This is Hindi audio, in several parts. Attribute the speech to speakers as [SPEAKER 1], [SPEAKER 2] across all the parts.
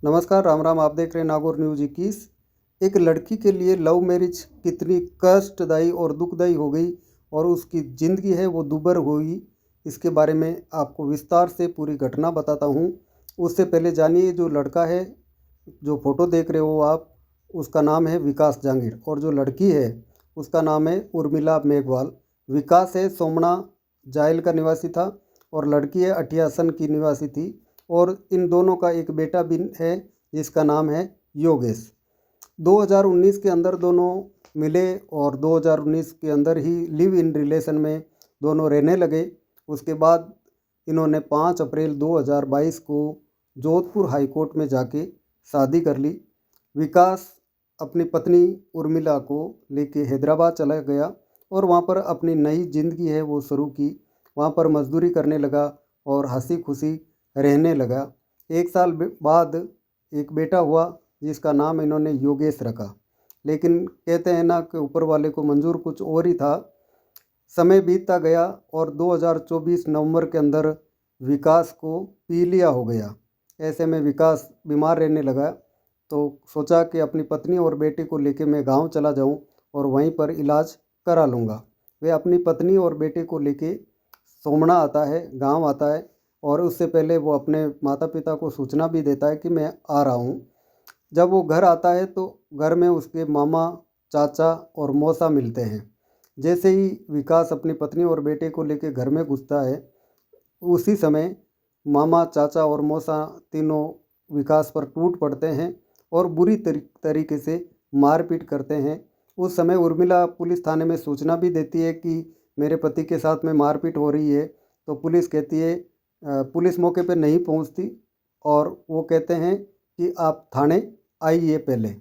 [SPEAKER 1] नमस्कार, राम राम। आप देख रहे हैं नागौर न्यूज़ 21। एक लड़की के लिए लव मैरिज कितनी कष्टदायी और दुखदायी हो गई और उसकी ज़िंदगी है वो दुभर हुई, इसके बारे में आपको विस्तार से पूरी घटना बताता हूँ। उससे पहले जानिए, जो लड़का है, जो फ़ोटो देख रहे हो आप, उसका नाम है विकास जांगीर और जो लड़की है उसका नाम है उर्मिला मेघवाल। विकास है सोमना जायल का निवासी था और लड़की है अठियासन की निवासी थी और इन दोनों का एक बेटा भी है जिसका नाम है योगेश। 2019 के अंदर दोनों मिले और 2019 के अंदर ही लिव इन रिलेशन में दोनों रहने लगे। उसके बाद इन्होंने 5 अप्रैल 2022 को जोधपुर हाई कोर्ट में जाके शादी कर ली। विकास अपनी पत्नी उर्मिला को लेके हैदराबाद चला गया और वहाँ पर अपनी नई ज़िंदगी है वो शुरू की। वहाँ पर मजदूरी करने लगा और हंसी खुशी रहने लगा। एक साल बाद एक बेटा हुआ जिसका नाम इन्होंने योगेश रखा। लेकिन कहते हैं ना कि ऊपर वाले को मंजूर कुछ और ही था। समय बीतता गया और 2024 नवंबर के अंदर विकास को पीलिया हो गया। ऐसे में विकास बीमार रहने लगा तो सोचा कि अपनी पत्नी और बेटे को लेके मैं गांव चला जाऊं और वहीं पर इलाज करा लूँगा। वे अपनी पत्नी और बेटे को लेके सोमना आता है, गांव आता है और उससे पहले वो अपने माता पिता को सूचना भी देता है कि मैं आ रहा हूँ। जब वो घर आता है तो घर में उसके मामा, चाचा और मौसा मिलते हैं। जैसे ही विकास अपनी पत्नी और बेटे को लेकर घर में घुसता है, उसी समय मामा, चाचा और मौसा तीनों विकास पर टूट पड़ते हैं और बुरी तरीके से मारपीट करते हैं। उस समय उर्मिला पुलिस थाने में सूचना भी देती है कि मेरे पति के साथ में मारपीट हो रही है। तो पुलिस कहती है, पुलिस मौके पर नहीं पहुंचती और वो कहते हैं कि आप थाने आइए पहले।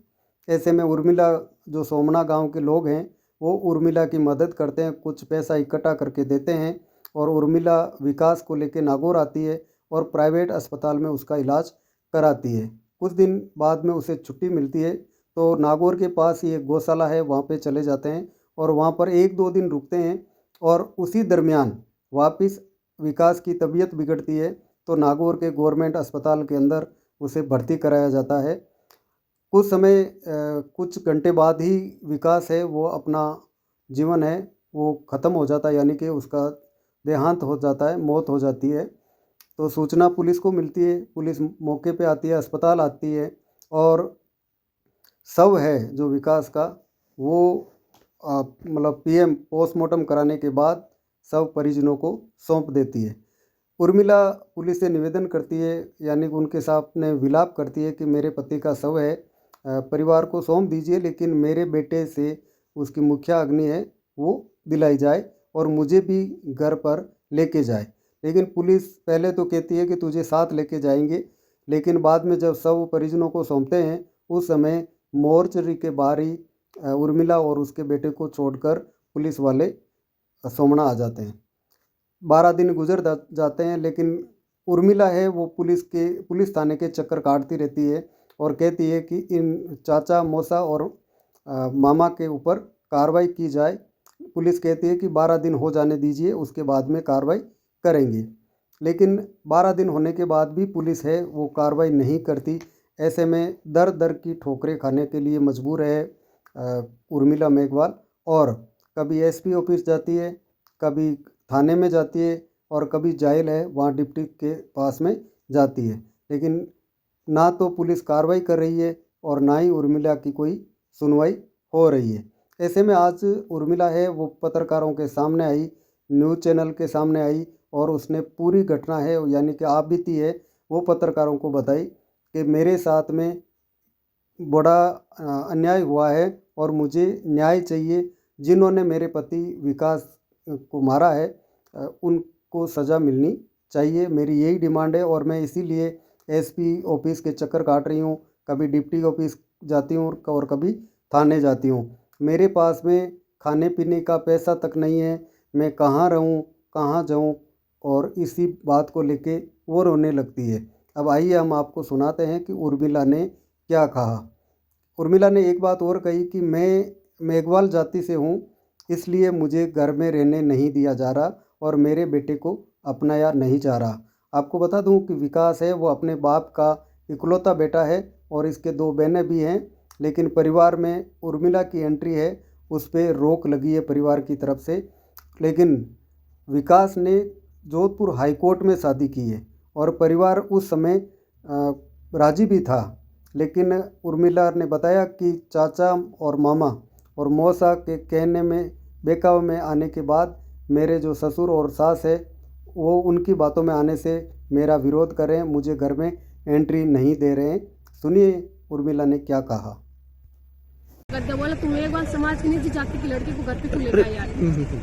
[SPEAKER 1] ऐसे में उर्मिला, जो सोमना गांव के लोग हैं, वो उर्मिला की मदद करते हैं, कुछ पैसा इकट्ठा करके देते हैं और उर्मिला विकास को लेकर नागौर आती है और प्राइवेट अस्पताल में उसका इलाज कराती है। कुछ दिन बाद में उसे छुट्टी मिलती है तो नागौर के पास ही एक गौशाला है, वहाँ पे चले जाते हैं और वहाँ पर 1-2 दिन रुकते हैं और उसी दरमियान वापस विकास की तबीयत बिगड़ती है तो नागौर के गवर्नमेंट अस्पताल के अंदर उसे भर्ती कराया जाता है। कुछ घंटे बाद ही विकास है वो अपना जीवन है वो ख़त्म हो जाता है, यानी कि उसका देहांत हो जाता है, मौत हो जाती है। तो सूचना पुलिस को मिलती है, पुलिस मौके पे आती है, अस्पताल आती है और शव है जो विकास का, वो मतलब पीएम पोस्टमार्टम कराने के बाद शव परिजनों को सौंप देती है। उर्मिला पुलिस से निवेदन करती है, यानी कि उनके सामने विलाप करती है कि मेरे पति का शव है, परिवार को सौंप दीजिए, लेकिन मेरे बेटे से उसकी मुखिया अग्नि है वो दिलाई जाए और मुझे भी घर पर लेके जाए। लेकिन पुलिस पहले तो कहती है कि तुझे साथ लेके जाएंगे, लेकिन बाद में जब शव परिजनों को सौंपते हैं उस समय मोर्चरी के बाहर ही उर्मिला और उसके बेटे को छोड़कर पुलिस वाले सोमना आ जाते हैं। 12 दिन गुजर जाते हैं, लेकिन उर्मिला है वो पुलिस थाने के चक्कर काटती रहती है और कहती है कि इन चाचा, मौसा और मामा के ऊपर कार्रवाई की जाए। पुलिस कहती है कि 12 दिन हो जाने दीजिए, उसके बाद में कार्रवाई करेंगे। लेकिन 12 दिन होने के बाद भी पुलिस है वो कार्रवाई नहीं करती। ऐसे में दर दर की ठोकरें खाने के लिए मजबूर है उर्मिला मेघवाल, और कभी एसपी ऑफिस जाती है, कभी थाने में जाती है और कभी जाइल है वहाँ डिप्टी के पास में जाती है। लेकिन ना तो पुलिस कार्रवाई कर रही है और ना ही उर्मिला की कोई सुनवाई हो रही है। ऐसे में आज उर्मिला है वो पत्रकारों के सामने आई, न्यूज़ चैनल के सामने आई और उसने पूरी घटना है, यानी कि आप बीती है, वो पत्रकारों को बताई कि मेरे साथ में बड़ा अन्याय हुआ है और मुझे न्याय चाहिए। जिन्होंने मेरे पति विकास को मारा है उनको सज़ा मिलनी चाहिए, मेरी यही डिमांड है और मैं इसीलिए एसपी ऑफिस के चक्कर काट रही हूँ, कभी डिप्टी ऑफिस जाती हूँ और कभी थाने जाती हूँ। मेरे पास में खाने पीने का पैसा तक नहीं है, मैं कहाँ रहूँ, कहाँ जाऊँ, और इसी बात को लेके वो रोने लगती है। अब आइए हम आपको सुनाते हैं कि उर्मिला ने क्या कहा। उर्मिला ने एक बात और कही कि मैं मेघवाल जाति से हूँ, इसलिए मुझे घर में रहने नहीं दिया जा रहा और मेरे बेटे को अपनाया नहीं जा रहा। आपको बता दूं कि विकास है वो अपने बाप का इकलौता बेटा है और इसके 2 बहनें भी हैं, लेकिन परिवार में उर्मिला की एंट्री है उस पर रोक लगी है परिवार की तरफ से। लेकिन विकास ने जोधपुर हाई कोर्ट में शादी की है और परिवार उस समय राजी भी था, लेकिन उर्मिला ने बताया कि चाचा और मामा और मौसा के कहने में बहकावे में आने के बाद मेरे जो ससुर और सास है वो उनकी बातों में आने से मेरा विरोध कर रहे हैं, मुझे घर में एंट्री नहीं दे रहे हैं। सुनिए उर्मिला ने क्या कहा।
[SPEAKER 2] बोला तुम एक बार समाज की नीचे जाति की लड़की को घर पे क्यों लेकर आया?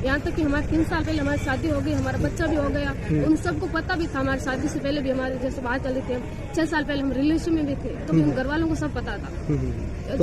[SPEAKER 2] यहाँ तक कि हमारे 3 साल पहले हमारी शादी हो गई, हमारा बच्चा भी हो गया। उन सबको पता भी था, हमारी शादी से पहले भी हमारे जैसे बात चल रही थी, 6 साल पहले हम रिलेशन में भी थे, तो घर वालों को सब पता था।